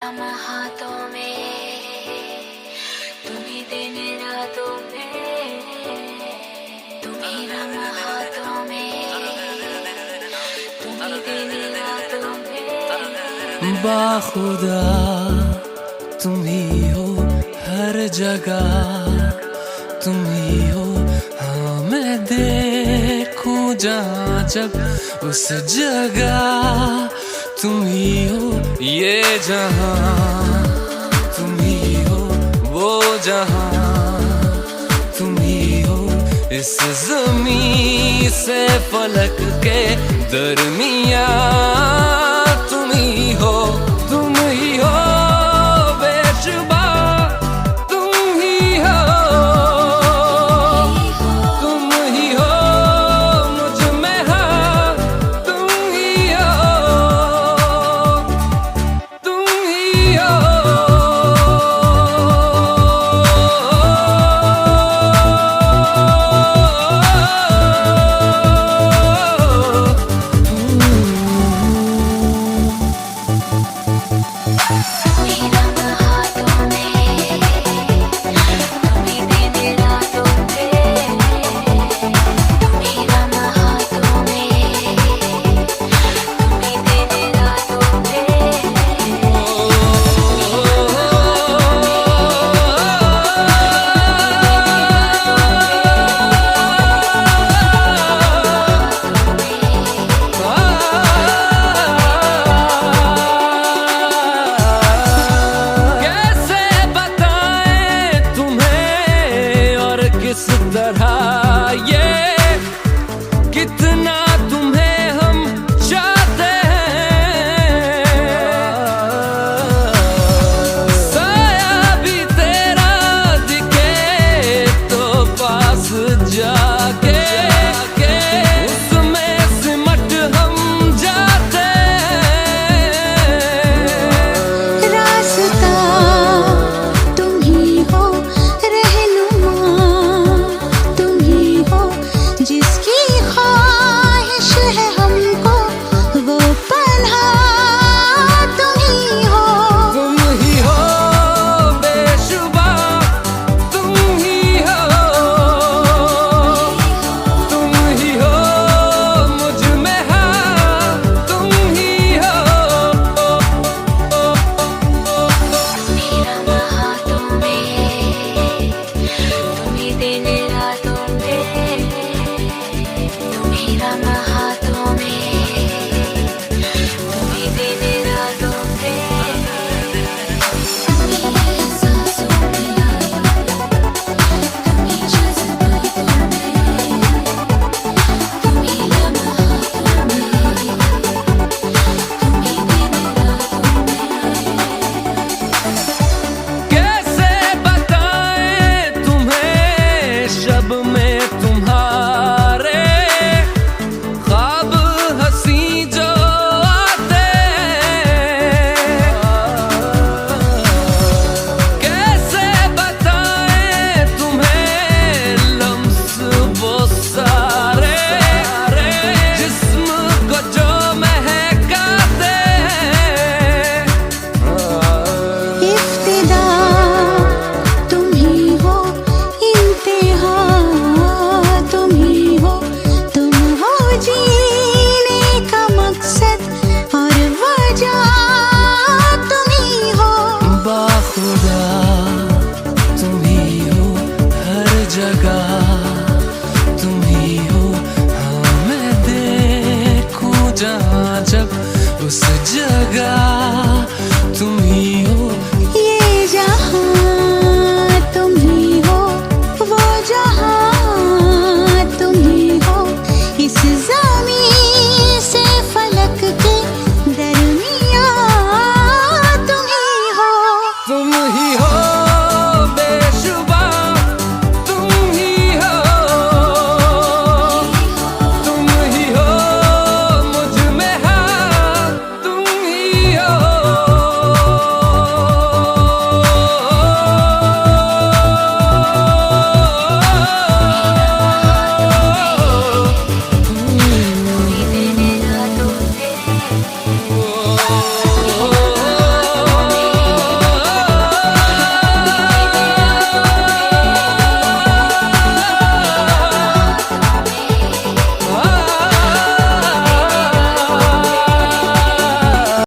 हाथों में तुम्ही दिन रातों में तुम्ही रंग हाथों में तुम्ही दिन रातों में बाखुदा तुम ही हो हर जगह, तुम ही हो। हाँ मैं देखूं जहाँ जब उस जगह तुम ही हो। ये जहाँ तुम ही हो, वो जहाँ तुम ही हो। इस ज़मीं से फलक के दरमियाँ तुम ही हो, तुम ही हो। बेशुबा तुम ही हो, तुम ही हो। मुझ में हाँ तुम ही हो, तुम ही हो।